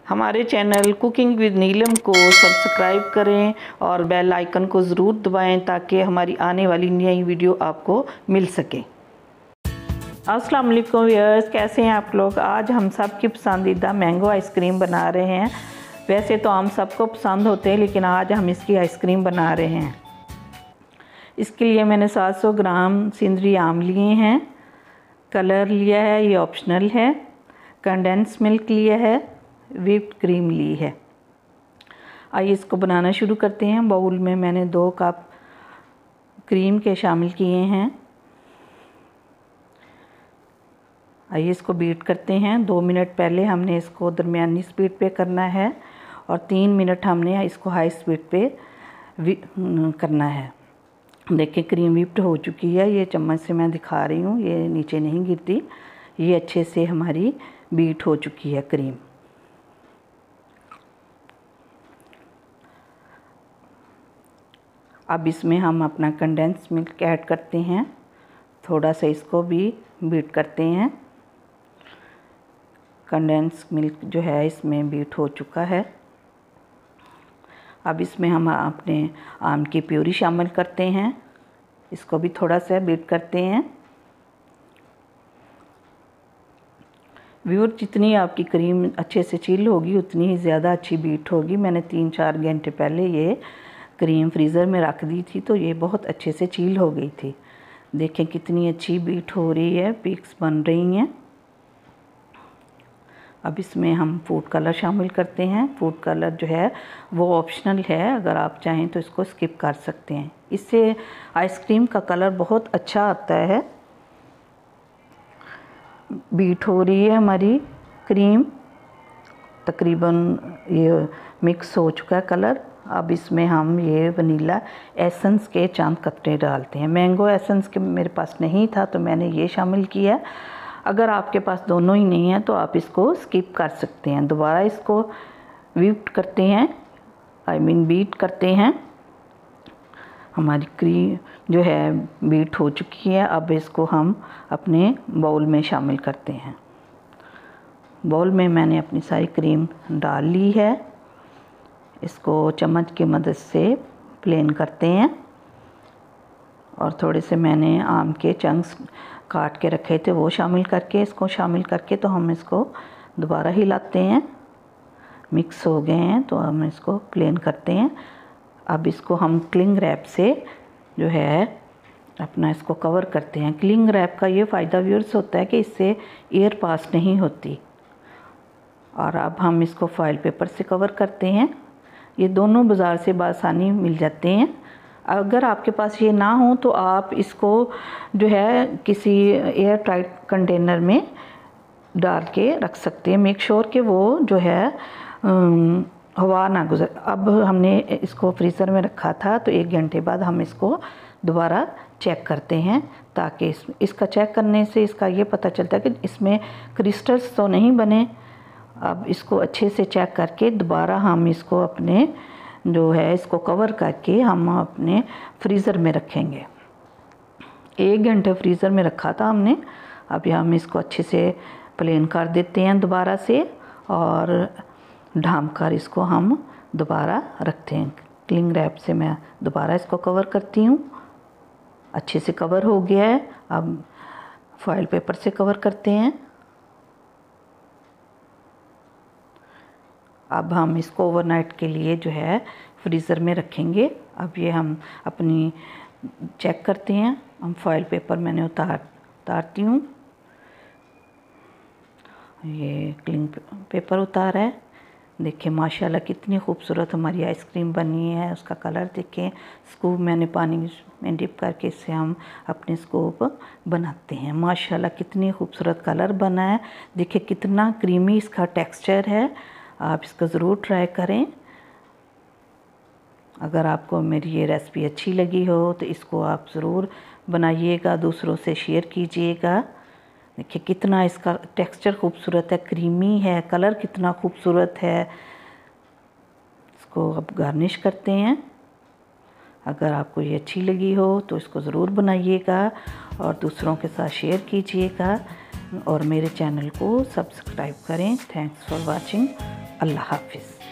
हमारे channel cooking with नीलम को subscribe करें और बेल आइकन को ज़रूर दबाएं ताकि हमारी आने वाली नई वीडियो आपको मिल सके। अस्सलाम वालेकुम व्यूअर्स, कैसे हैं आप लोग। आज हम सब की पसंदीदा मैंगो आइसक्रीम बना रहे हैं। वैसे तो आम सबको पसंद होते हैं, लेकिन आज हम इसकी आइसक्रीम बना रहे हैं। इसके लिए मैंने 700 ग्राम सिंदरी आम लिए हैं। कलर लिया है, ये ऑप्शनल है। कंडेंस मिल्क लिया है। व्हिप्ड क्रीम ली है। आइए इसको बनाना शुरू करते हैं। बाउल में मैंने 2 कप क्रीम के शामिल किए हैं। आइए इसको बीट करते हैं। 2 मिनट पहले हमने इसको दरमियानी स्पीड पे करना है और 3 मिनट हमने इसको हाई स्पीड पे करना है। देखिए क्रीम व्हिप्ड हो चुकी है। ये चम्मच से मैं दिखा रही हूँ, ये नीचे नहीं गिरती। ये अच्छे से हमारी बीट हो चुकी है क्रीम। अब इसमें हम अपना कंडेंस मिल्क ऐड करते हैं। थोड़ा सा इसको भी बीट करते हैं। कंडेंस मिल्क जो है इसमें बीट हो चुका है। अब इसमें हम अपने आम की प्यूरी शामिल करते हैं। इसको भी थोड़ा सा बीट करते हैं। व्यूअर, जितनी आपकी क्रीम अच्छे से चिल होगी उतनी ही ज़्यादा अच्छी बीट होगी। मैंने 3-4 घंटे पहले ये क्रीम फ्रीज़र में रख दी थी, तो ये बहुत अच्छे से चिल हो गई थी। देखें कितनी अच्छी बीट हो रही है, पीक्स बन रही हैं। अब इसमें हम फूड कलर शामिल करते हैं। फूड कलर जो है वो ऑप्शनल है, अगर आप चाहें तो इसको स्किप कर सकते हैं। इससे आइसक्रीम का कलर बहुत अच्छा आता है। बीट हो रही है हमारी क्रीम, तकरीबन ये मिक्स हो चुका है कलर। अब इसमें हम ये वनीला एसेंस के चंद कतरे डालते हैं। मैंगो एसेंस के मेरे पास नहीं था तो मैंने ये शामिल किया। अगर आपके पास दोनों ही नहीं है तो आप इसको स्किप कर सकते हैं। दोबारा इसको व्हिप्ड करते हैं, बीट करते हैं। हमारी क्रीम जो है बीट हो चुकी है। अब इसको हम अपने बाउल में शामिल करते हैं। बाउल में मैंने अपनी सारी क्रीम डाल ली है। इसको चम्मच की मदद से प्लेन करते हैं और थोड़े से मैंने आम के चंक्स काट के रखे थे वो शामिल करके तो हम इसको दोबारा हिलाते हैं। मिक्स हो गए हैं तो हम इसको प्लेन करते हैं। अब इसको हम क्लिंग रैप से जो है अपना इसको कवर करते हैं। क्लिंग रैप का ये फ़ायदा व्यूअर्स होता है कि इससे एयर पास नहीं होती। और अब हम इसको फॉइल पेपर से कवर करते हैं। ये दोनों बाज़ार से बआसानी मिल जाते हैं। अगर आपके पास ये ना हो तो आप इसको जो है किसी एयर टाइट कंटेनर में डाल के रख सकते हैं। मेक श्योर कि वो जो है हवा ना गुजर। अब हमने इसको फ्रीज़र में रखा था तो 1 घंटे बाद हम इसको दोबारा चेक करते हैं, ताकि इसका चेक करने से इसका ये पता चलता है कि इसमें क्रिस्टल्स तो नहीं बने। अब इसको अच्छे से चेक करके दोबारा हम इसको अपने जो है इसको कवर करके हम अपने फ्रीज़र में रखेंगे। 1 घंटे फ्रीज़र में रखा था हमने। अब हम इसको अच्छे से प्लेन कर देते हैं दोबारा से और ढाँप कर इसको हम दोबारा रखते हैं। क्लिंग रैप से मैं दोबारा इसको कवर करती हूँ। अच्छे से कवर हो गया है। अब फॉइल पेपर से कवर करते हैं। अब हम इसको ओवरनाइट के लिए जो है फ्रीज़र में रखेंगे। अब ये हम अपनी चेक करते हैं। हम फॉइल पेपर मैंने उतारती हूँ। ये क्लिंग पेपर उतारा है। देखिए माशाल्लाह कितनी खूबसूरत हमारी आइसक्रीम बनी है। उसका कलर देखें। स्कूप मैंने पानी में डिप करके इससे हम अपने स्कूप बनाते हैं। माशाल्लाह कितनी खूबसूरत कलर बना है। देखिए कितना क्रीमी इसका टेक्सचर है। आप इसको ज़रूर ट्राई करें। अगर आपको मेरी ये रेसिपी अच्छी लगी हो तो इसको आप ज़रूर बनाइएगा, दूसरों से शेयर कीजिएगा। देखिए कितना इसका टेक्सचर खूबसूरत है, क्रीमी है, कलर कितना खूबसूरत है। इसको अब गार्निश करते हैं। अगर आपको ये अच्छी लगी हो तो इसको ज़रूर बनाइएगा और दूसरों के साथ शेयर कीजिएगा और मेरे चैनल को सब्सक्राइब करें। Thanks for watching. अल्लाह हाफिज़।